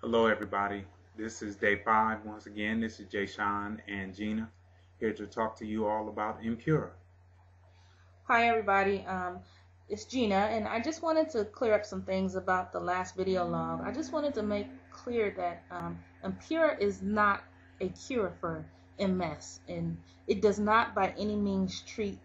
Hello, everybody. This is day 5. Once again, this is Jay Sean and Gina here to talk to you all about Impura. Hi everybody, it's Gina, and I just wanted to clear up some things about the last video log. I just wanted to make clear that Impura is not a cure for MS, and it does not by any means treat.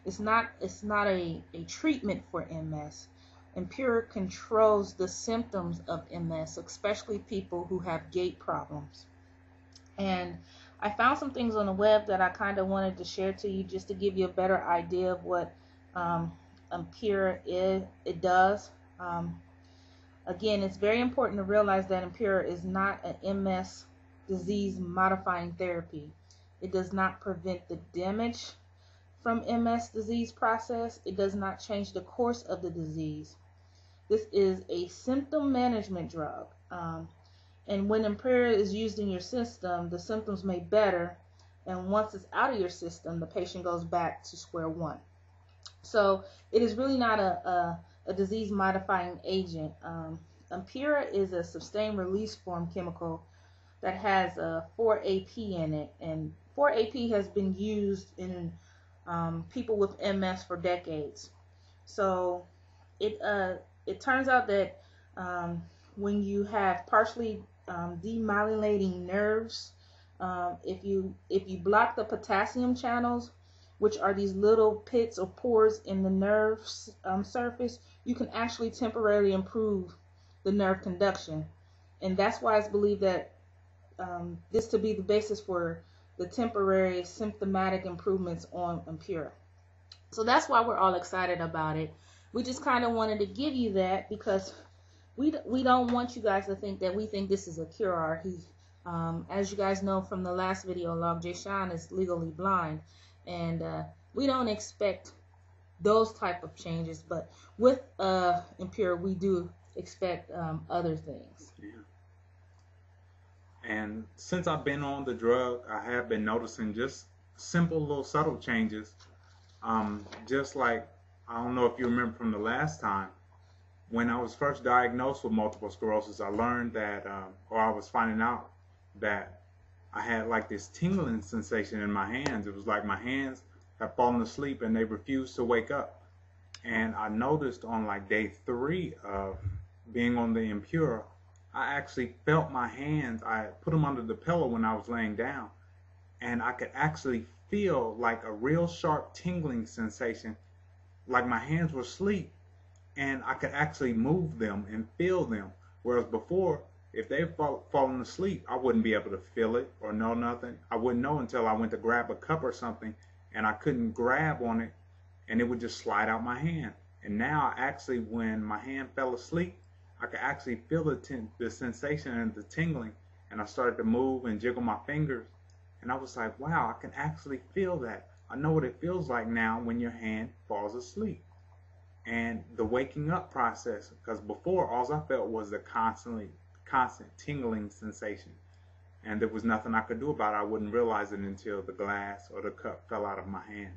It's not a treatment for MS. Impura controls the symptoms of MS, especially people who have gait problems. And I found some things on the web that I kind of wanted to share to you just to give you a better idea of what Impura does. Again, it's very important to realize that Impura is not an MS disease modifying therapy. It does not prevent the damage from MS disease process. It does not change the course of the disease. This is a symptom management drug. And when Impura is used in your system, the symptoms may better. And once it's out of your system, the patient goes back to square one. So it is really not a disease modifying agent. Impura is a sustained release form chemical that has 4-AP in it. And 4-AP has been used in people with MS for decades. So it turns out that when you have partially demyelinating nerves, if you block the potassium channels, which are these little pits or pores in the nerve surface, you can actually temporarily improve the nerve conduction. And that's why it's believed that this to be the basis for the temporary symptomatic improvements on Impura. So that's why we're all excited about it. We just kind of wanted to give you that because we don't want you guys to think that we think this is a cure. As you guys know from the last video log, Jay Sean is legally blind, and we don't expect those type of changes. But with Impura, we do expect other things. Yeah. And since I've been on the drug, I have been noticing just simple little subtle changes. Just like, I don't know if you remember from the last time, when I was first diagnosed with multiple sclerosis, I learned that, or I was finding out that I had like this tingling sensation in my hands. It was like my hands had fallen asleep and they refused to wake up. And I noticed on like day 3 of being on the Impura, I actually felt my hands. I put them under the pillow when I was laying down, and I could actually feel like a real sharp tingling sensation, like my hands were asleep, and I could actually move them and feel them. Whereas before, if they've fallen asleep, I wouldn't be able to feel it or know nothing. I wouldn't know until I went to grab a cup or something, and I couldn't grab on it, and it would just slide out my hand. And now, actually, when my hand fell asleep, I could actually feel the sensation and the tingling, and I started to move and jiggle my fingers, and I was like, wow, I can actually feel that. I know what it feels like now when your hand falls asleep. And the waking up process, because before all I felt was the constant tingling sensation, and there was nothing I could do about it. I wouldn't realize it until the glass or the cup fell out of my hand.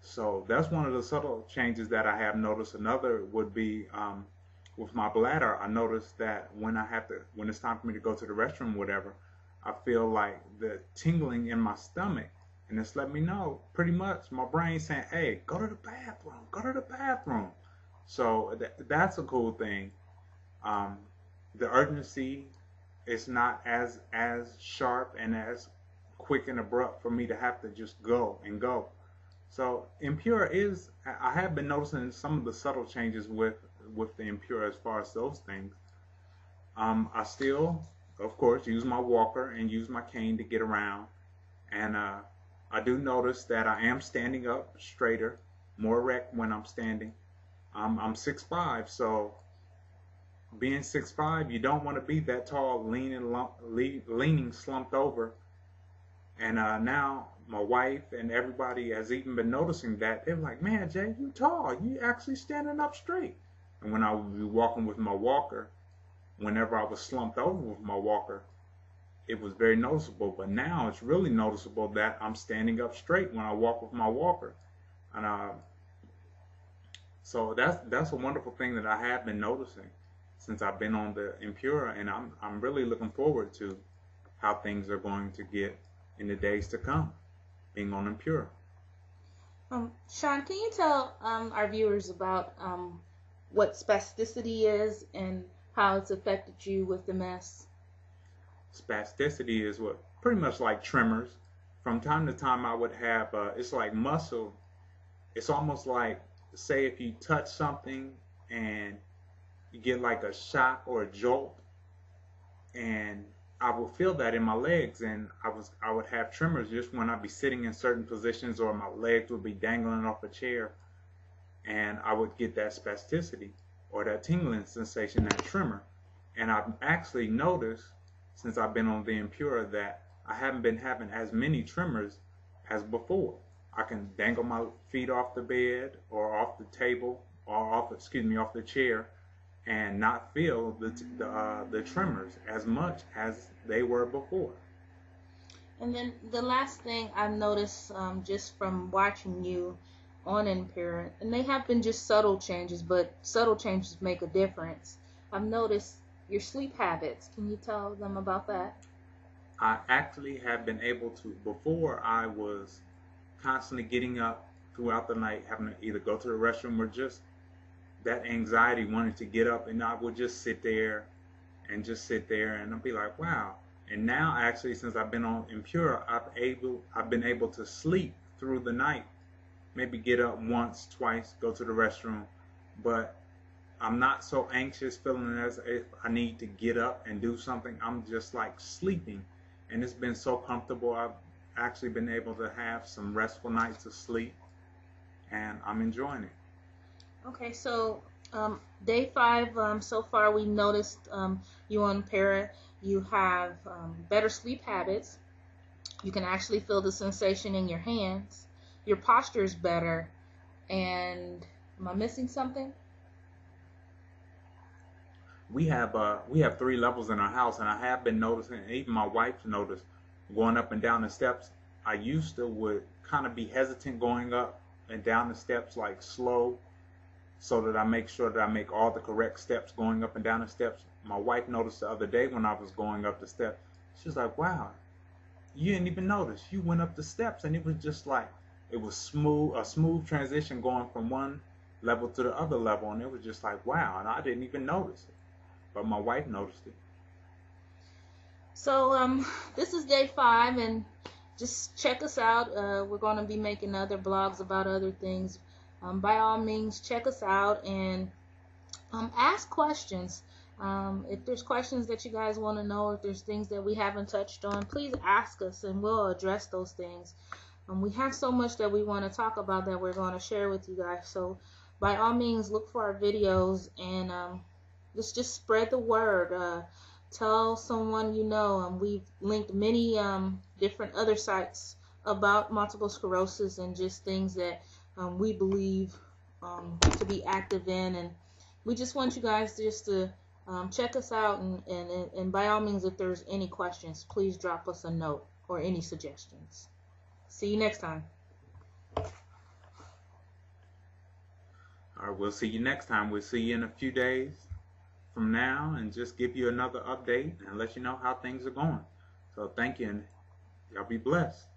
So that's one of the subtle changes that I have noticed. Another would be with my bladder. I noticed that when it's time for me to go to the restroom, whatever, I feel like the tingling in my stomach. And it's let me know, pretty much, my brain saying, hey, go to the bathroom, go to the bathroom. So that's a cool thing. The urgency is not as sharp and as quick and abrupt for me to have to just go and go. So Impura is, I have been noticing some of the subtle changes with the Impura as far as those things. I still, of course, use my walker and use my cane to get around. And I do notice that I am standing up straighter, more erect when I'm standing. I'm 6'5", so being 6'5", you don't want to be that tall, leaning slumped over. And now my wife and everybody has even been noticing that. They're like, man, Jay, you tall. You actually standing up straight. And when I would be walking with my walker, whenever I was slumped over with my walker, it was very noticeable. But now it's really noticeable that I'm standing up straight when I walk with my walker. And so that's a wonderful thing that I have been noticing. since I've been on the Impura, and I'm really looking forward to how things are going to get in the days to come, being on Impura. Sean, can you tell our viewers about what spasticity is and how it's affected you with MS? Spasticity is what pretty much like tremors. From time to time, I would have it's like muscle. It's almost like, say, if you touch something and you get like a shock or a jolt, and I would feel that in my legs, and I would have tremors just when I'd be sitting in certain positions, or my legs would be dangling off a chair, and I would get that spasticity or that tingling sensation, that tremor. And I've actually noticed since I've been on the Impura that I haven't been having as many tremors as before. I can dangle my feet off the bed or off the table or off the chair, and not feel the tremors as much as they were before. And then the last thing I've noticed, just from watching you on Impura, and they have been just subtle changes, but subtle changes make a difference. I've noticed your sleep habits. Can you tell them about that? I actually have been able to. Before, I was constantly getting up throughout the night, having to either go to the restroom or just that anxiety wanting to get up, and I would just sit there and I'll be like, wow. And now, actually, since I've been on Impura, I've been able to sleep through the night, maybe get up once, twice, go to the restroom, but I'm not so anxious, feeling as if I need to get up and do something. I'm just like sleeping, and it's been so comfortable. I've actually been able to have some restful nights of sleep, and I'm enjoying it. Okay, so day 5, so far we noticed you on Impura, you have better sleep habits. You can actually feel the sensation in your hands. Your posture is better. And am I missing something? We have 3 levels in our house, and I have been noticing, and even my wife's noticed, going up and down the steps. I used to would kind of be hesitant going up and down the steps, like slow, so that I make sure that I make all the correct steps going up and down the steps. My wife noticed the other day when I was going up the steps. She's like, wow, you didn't even notice. You went up the steps, and it was just like, it was a smooth transition going from one level to the other level, and it was just like, wow, and I didn't even notice it. But my wife noticed it. So this is day 5, and just check us out. We're going to be making other blogs about other things. By all means, check us out and ask questions. If there's questions that you guys want to know, if there's things that we haven't touched on, please ask us and we'll address those things. We have so much that we want to talk about that we're going to share with you guys. So by all means, look for our videos, and let's just spread the word. Tell someone you know. We've linked many different other sites about multiple sclerosis and just things that we believe to be active in, and we just want you guys just to check us out, and by all means, if there's any questions, please drop us a note or any suggestions. See you next time. All right, we'll see you next time. We'll see you in a few days from now, and just give you another update and let you know how things are going. So thank you, and y'all be blessed.